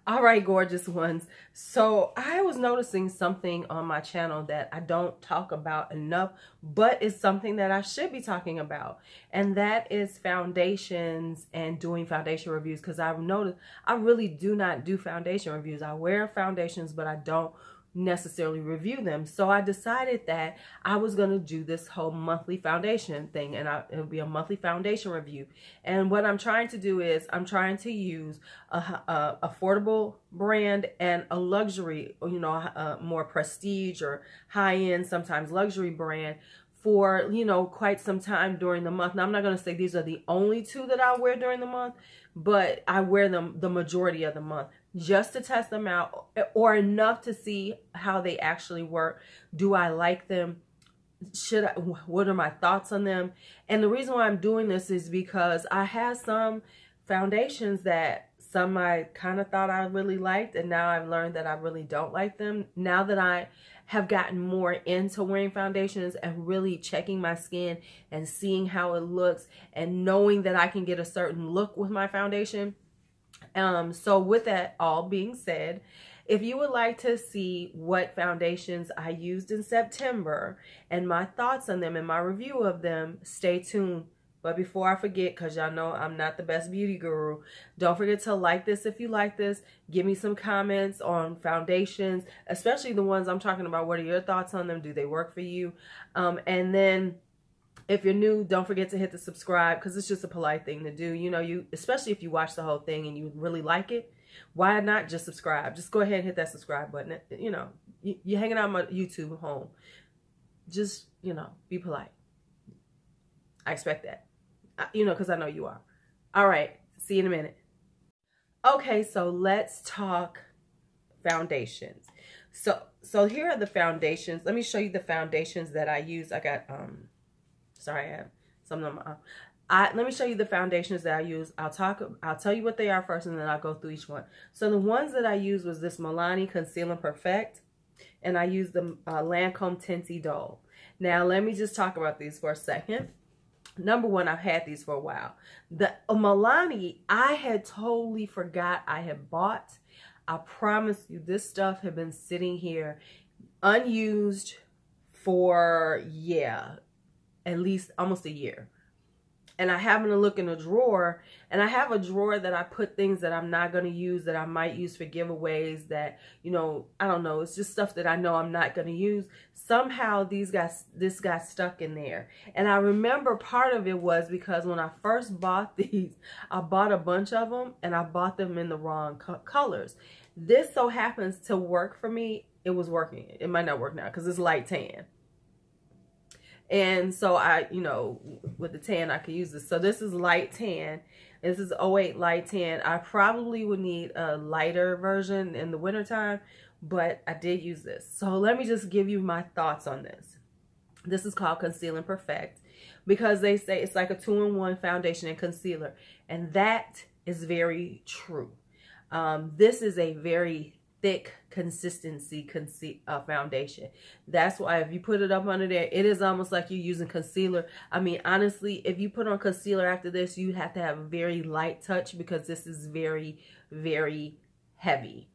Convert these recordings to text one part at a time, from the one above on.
All right, gorgeous ones. So I was noticing something on my channel that I don't talk about enough, but it's something that I should be talking about. And that is foundations and doing foundation reviews. Because I've noticed I really do not do foundation reviews. I wear foundations, but I don't necessarily review them. So I decided that I was going to do this whole monthly foundation thing, and it would be a monthly foundation review. And what I'm trying to do is I'm trying to use a affordable brand and a luxury, you know, more prestige or high-end, sometimes luxury brand for, you know, quite some time during the month. Now, I'm not going to say these are the only two that I wear during the month, but I wear them the majority of the month just to test them out, or enough to see how they actually work. Do I like them? What are my thoughts on them? And the reason why I'm doing this is because I have some foundations that some I kind of thought I really liked, and now I've learned that I really don't like them. Now that I have gotten more into wearing foundations and really checking my skin and seeing how it looks and knowing that I can get a certain look with my foundation. So with that all being said, if you would like to see what foundations I used in September and my thoughts on them and my review of them, stay tuned. But before I forget, because y'all know I'm not the best beauty guru, don't forget to like this if you like this. Give me some comments on foundations, especially the ones I'm talking about. What are your thoughts on them? Do they work for you? And then if you're new, don't forget to hit the subscribe, because it's just a polite thing to do. You know, especially if you watch the whole thing and you really like it, why not just subscribe? Just go ahead and hit that subscribe button. You know, you're hanging out on my YouTube home. Just, you know, be polite. I expect that. You know, because I know you are. All right. See you in a minute. Okay, so let's talk foundations. So here are the foundations. Let me show you the foundations that I use. I got, sorry, I have some of them. Let me show you the foundations that I use. I'll tell you what they are first, and then I'll go through each one. So the ones that I used was this Milani Conceal and Perfect, and I used the Lancome Teint Idole. Now, let me just talk about these for a second. Number one, I've had these for a while. The Milani, I had totally forgot I had bought. I promise you, this stuff had been sitting here unused for, yeah, at least almost a year. And I happened to look in a drawer, and I have a drawer that I put things that I'm not going to use, that I might use for giveaways, that, you know, I don't know. It's just stuff that I know I'm not going to use. Somehow this got stuck in there. And I remember part of it was because when I first bought these, I bought a bunch of them, and I bought them in the wrong colors. This so happens to work for me. It was working. It might not work now because it's light tan. And so I, you know, with the tan, I could use this. So this is light tan. This is 08 light tan. I probably would need a lighter version in the wintertime, but I did use this. So let me just give you my thoughts on this. This is called Conceal and Perfect because they say it's like a 2-in-1 foundation and concealer. And that is very true. This is a very thick consistency foundation. That's why if you put it up under there, it is almost like you're using concealer. I mean, honestly, if you put on concealer after this, you have to have a very light touch because this is very, very heavy.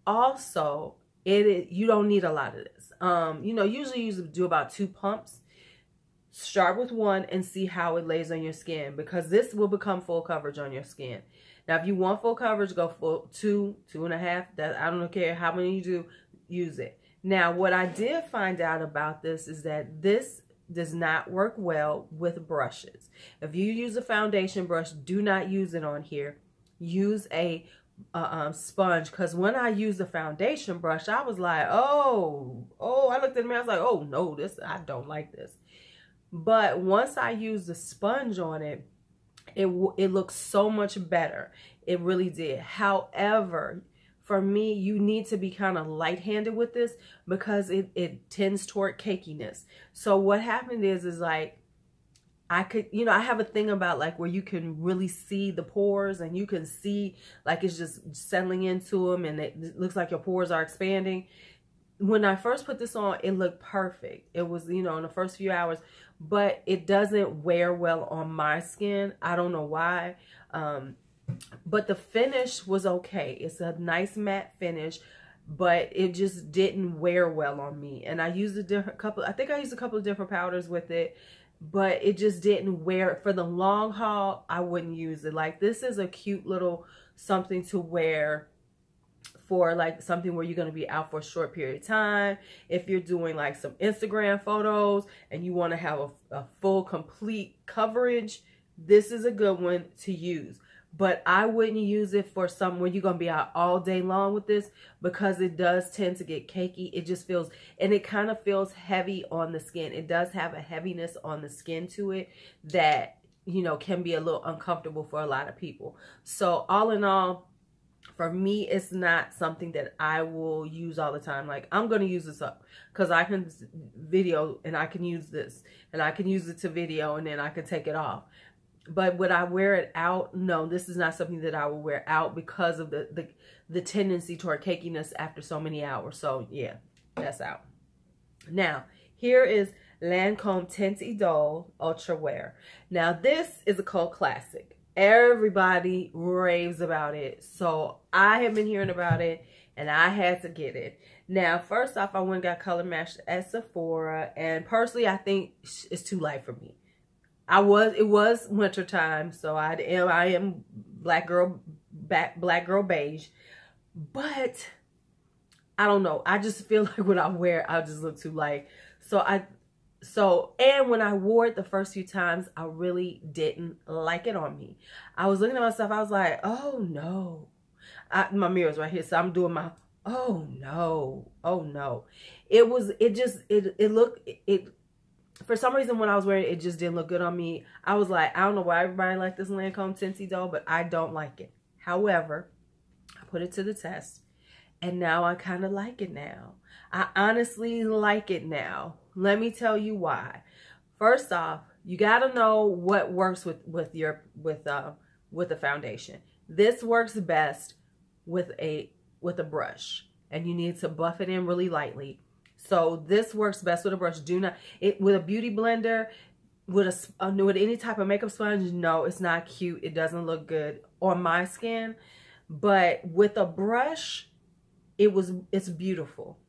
Also, you don't need a lot of this. You know, usually you do about 2 pumps. Start with 1 and see how it lays on your skin, because this will become full coverage on your skin. Now, if you want full coverage, go full 2, 2.5. That I don't care how many you do, use it. Now, what I did find out about this is that this does not work well with brushes. If you use a foundation brush, do not use it on here. Use a sponge, because when I used the foundation brush, I was like, oh, I looked at the mirror, I was like, oh no, I don't like this. But once I used the sponge on it, it looks so much better. It really did. However, for me, you need to be kind of light-handed with this because it tends toward cakiness. So what happened is like, I could, you know, I have a thing about like where you can really see the pores, and you can see like it's just settling into them, and it looks like your pores are expanding. When I first put this on, it looked perfect. It was, you know, in the first few hours, but it doesn't wear well on my skin. I don't know why. But the finish was okay. It's a nice matte finish, but it just didn't wear well on me. And I used I think I used a couple of different powders with it, but it just didn't wear. For the long haul, I wouldn't use it. Like, this is a cute little something to wear for like something where you're going to be out for a short period of time. If you're doing like some Instagram photos and you want to have a full complete coverage, this is a good one to use. But I wouldn't use it for something where you're going to be out all day long with this, because it does tend to get cakey. It just feels, and it kind of feels heavy on the skin. It does have a heaviness on the skin to it that, you know, can be a little uncomfortable for a lot of people. So all in all, for me, it's not something that I will use all the time. Like, I'm going to use this up because I can video and I can use this and I can use it to video and then I can take it off. But would I wear it out? No, this is not something that I will wear out because of the tendency toward cakiness after so many hours. So yeah, that's out. Now, here is Lancome Teint Idole Ultra Wear. Now, this is a cult classic. Everybody raves about it. So I have been hearing about it and I had to get it. Now, first off, I went and got color matched at Sephora, and personally, I think it's too light for me. It was winter time, so I am black girl beige, but I don't know. I just feel like when I wear it, I just look too light. And when I wore it the first few times, I really didn't like it on me. I was looking at myself, I was like, oh no. My mirror's right here, so I'm doing my, oh no, oh no. For some reason, when I was wearing it, it just didn't look good on me. I was like, I don't know why everybody liked this Lancome Teint Idole, but I don't like it. However, I put it to the test, and now I kind of like it now. I honestly like it now. Let me tell you why. First off, you got to know what works with the foundation. This works best with a brush, and you need to buff it in really lightly. So this works best with a brush. With a beauty blender, with any type of makeup sponge, no, it's not cute. It doesn't look good on my skin. But with a brush, it's beautiful.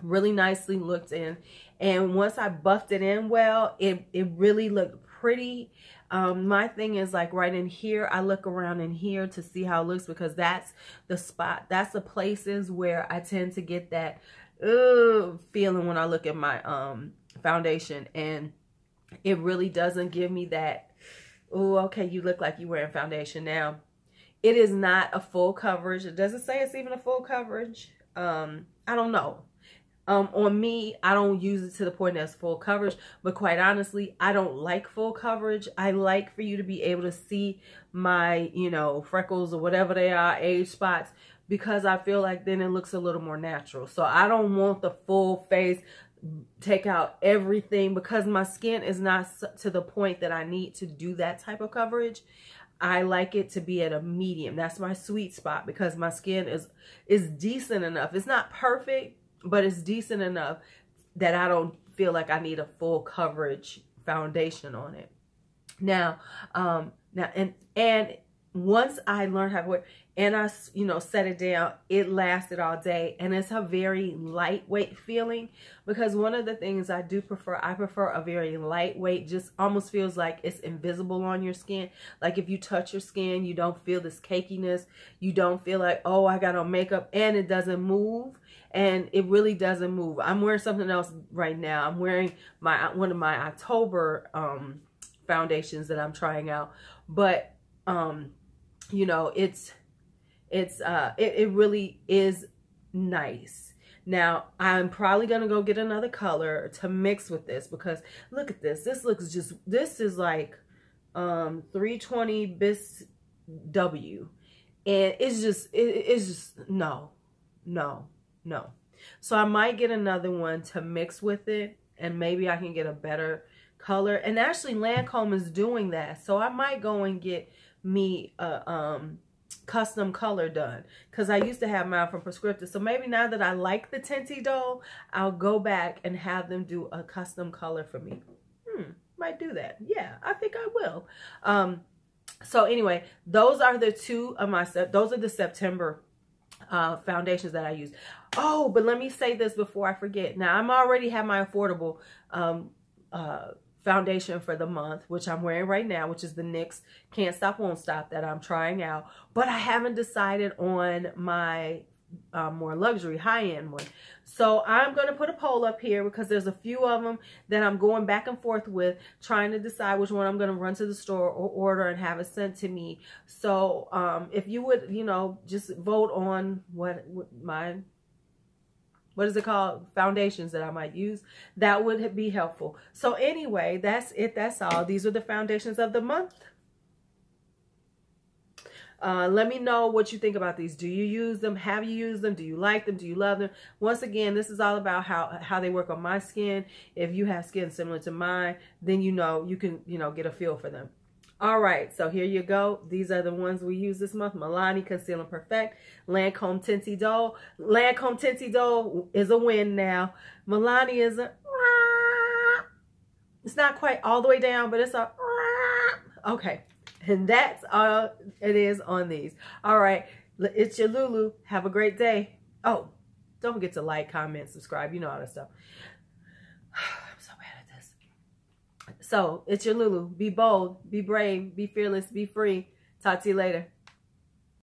Really nicely looked in. And once I buffed it in well, it really looked pretty. My thing is, like, right in here, I look around in here to see how it looks, because that's the spot. That's the places where I tend to get that feeling when I look at my foundation, and it really doesn't give me that, oh, okay, you look like you're wearing foundation. Now, it is not a full coverage. It doesn't say it's even a full coverage. I don't know. On me, I don't use it to the point that's full coverage, but quite honestly, I don't like full coverage. I like for you to be able to see my, you know, freckles or whatever they are, age spots, because I feel like then it looks a little more natural. So I don't want the full face, take out everything, because my skin is not to the point that I need to do that type of coverage. I like it to be at a medium. That's my sweet spot, because my skin is decent enough. It's not perfect, but it's decent enough that I don't feel like I need a full coverage foundation on it. Now, and once I learned how to wear, and I, you know, set it down, it lasted all day, and it's a very lightweight feeling, because one of the things I prefer a very lightweight, just almost feels like it's invisible on your skin. Like, if you touch your skin, you don't feel this cakiness. You don't feel like, oh, I got on makeup, and it doesn't move. And it really doesn't move. I'm wearing something else right now. I'm wearing one of my October foundations that I'm trying out, but you know, it really is nice. Now, I'm probably gonna go get another color to mix with this, because look at this. This is like 320 bis W, and it's just no. So I might get another one to mix with it, and maybe I can get a better color. And actually, Lancome is doing that, so I might go and get me a custom color done, because I used to have mine from Prescriptive. So maybe now that I like the Teint Idole, I'll go back and have them do a custom color for me. Might do that. Yeah, I think I will. So anyway, those are the two of my, those are the September foundations that I use. Oh, but let me say this before I forget. Now, I'm already have my affordable foundation for the month, which I'm wearing right now, which is the NYX Can't Stop Won't Stop that I'm trying out. But I haven't decided on my more luxury high-end one. So I'm going to put a poll up here because there's a few of them that I'm going back and forth with, trying to decide which one I'm going to run to the store or order and have it sent to me. So if you would, you know, just vote on what is it called? Foundations that I might use. That would be helpful. So anyway, that's it. That's all. These are the foundations of the month. Let me know what you think about these. Do you use them? Have you used them? Do you like them? Do you love them? Once again, this is all about how they work on my skin. If you have skin similar to mine, then you can get a feel for them. All right, so here you go. These are the ones we use this month. Milani Conceal and Perfect, Lancome Teint Idole. Lancome Teint Idole is a win now. Milani is it's not quite all the way down, but it's okay. And that's all it is on these. All right, it's your Lulu. Have a great day. Oh, don't forget to like, comment, subscribe. You know all that stuff. I'm so bad at this. So, it's your Lulu. Be bold, be brave, be fearless, be free. Talk to you later.